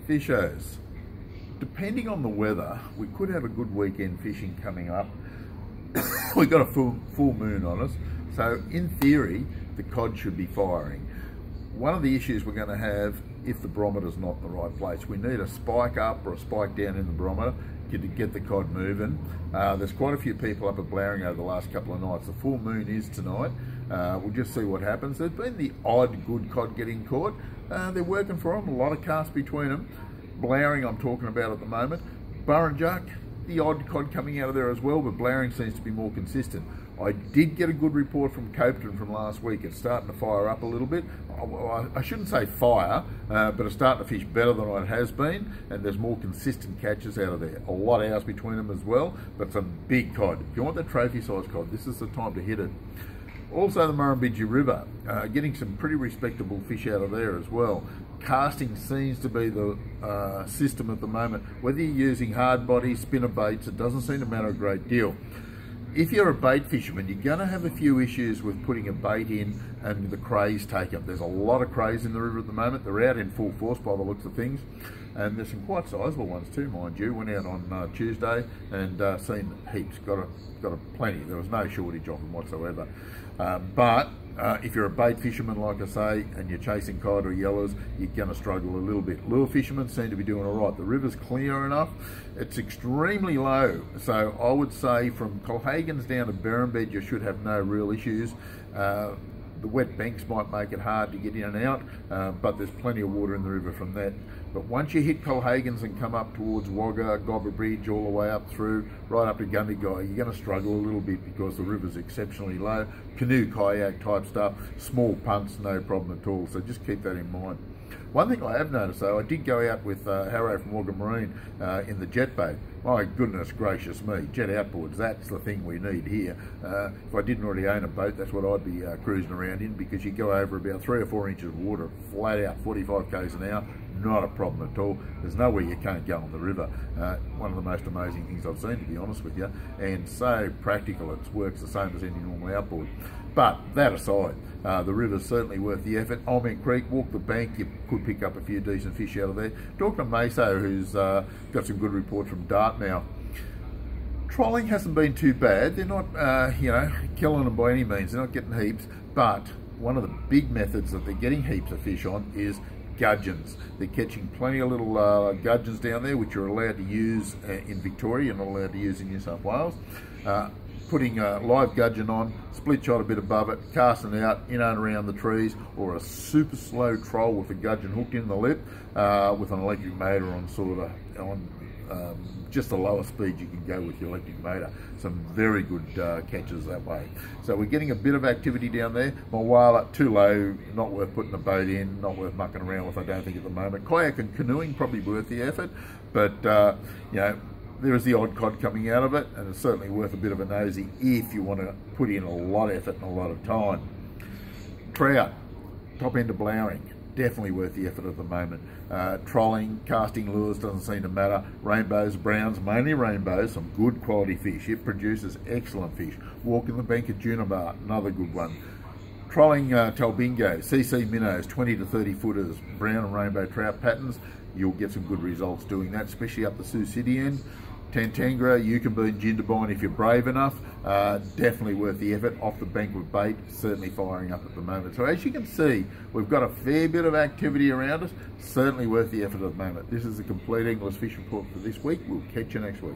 Fishers, depending on the weather, we could have a good weekend fishing coming up. We've got a full moon on us, so in theory, the cod should be firing. One of the issues we're going to have, if the barometer's not in the right place, we need a spike up or a spike down in the barometer to get the cod moving. There's quite a few people up at Blowering over the last couple of nights. The full moon is tonight. We'll just see what happens. There's been the odd good cod getting caught. They're working for them, a lot of casts between them. Blowering I'm talking about at the moment. Burrinjuck, the odd cod coming out of there as well, but Blowering seems to be more consistent. I did get a good report from Compleat from last week. It's starting to fire up a little bit. I shouldn't say fire, but it's starting to fish better than it has been, and there's more consistent catches out of there. A lot of hours between them as well, but some big cod. If you want that trophy size cod, this is the time to hit it. Also the Murrumbidgee River, getting some pretty respectable fish out of there as well. Casting seems to be the system at the moment. Whether you're using hard body, spinner baits, it doesn't seem to matter a great deal. If you're a bait fisherman, you're going to have a few issues with putting a bait in and the crays take up. There's a lot of crays in the river at the moment. They're out in full force by the looks of things. And there's some quite sizable ones too, mind you. Went out on Tuesday and seen heaps, got a plenty. There was no shortage of them whatsoever. But if you're a bait fisherman, like I say, and you're chasing cod or yellows, you're going to struggle a little bit. Lure fishermen seem to be doing all right. The river's clear enough. It's extremely low. So I would say from Colhagen's down to Berrenbed, you should have no real issues. The wet banks might make it hard to get in and out, but there's plenty of water in the river from that. But once you hit Colhagen's and come up towards Wagga, Gobber Bridge, all the way up through, right up to Gundy Guy, you're going to struggle a little bit because the river's exceptionally low. Canoe, kayak type stuff, small punts, no problem at all. So just keep that in mind. One thing I have noticed though, I did go out with Harrow from Wagga Marine in the jet boat. My goodness gracious me, jet outboards, that's the thing we need here. If I didn't already own a boat, that's what I'd be cruising around in, because you go over about 3 or 4 inches of water, flat out, 45 k's an hour, not a problem at all. There's nowhere you can't go on the river. One of the most amazing things I've seen, to be honest with you, and so practical. It works the same as any normal outboard. But that aside, the river's certainly worth the effort. Almond Creek, walk the bank, you could pick up a few decent fish out of there. Talking to Meso, who's got some good reports from Dartmouth. Trolling hasn't been too bad. They're not, killing them by any means. They're not getting heaps. But one of the big methods that they're getting heaps of fish on is gudgeons. They're catching plenty of little gudgeons down there, which you're allowed to use in Victoria. You're not allowed to use in New South Wales. Putting a live gudgeon on, split shot a bit above it, casting out in and around the trees, or a super slow troll with a gudgeon hooked in the lip with an electric motor on just the lower speed you can go with your electric motor. Some very good catches that way. So we're getting a bit of activity down there. My whaler, too low, not worth putting a boat in, not worth mucking around with, I don't think, at the moment. Kayak and canoeing, probably worth the effort, but there is the odd cod coming out of it, and it's certainly worth a bit of a nosy if you want to put in a lot of effort and a lot of time. Trout, top end of Blowering, definitely worth the effort at the moment. Trolling, casting lures, doesn't seem to matter. Rainbows, browns, mainly rainbows, some good quality fish. It produces excellent fish. Walking the bank at Juniper, another good one. Trolling Talbingo, CC minnows, 20 to 30 footers, brown and rainbow trout patterns. You'll get some good results doing that, especially up the Sioux City end. Tantangra, Yukonbee and Jindabyne, if you're brave enough, definitely worth the effort. Off the bank with bait, certainly firing up at the moment. So as you can see, we've got a fair bit of activity around us, certainly worth the effort at the moment. This is the Compleat English Fish Report for this week. We'll catch you next week.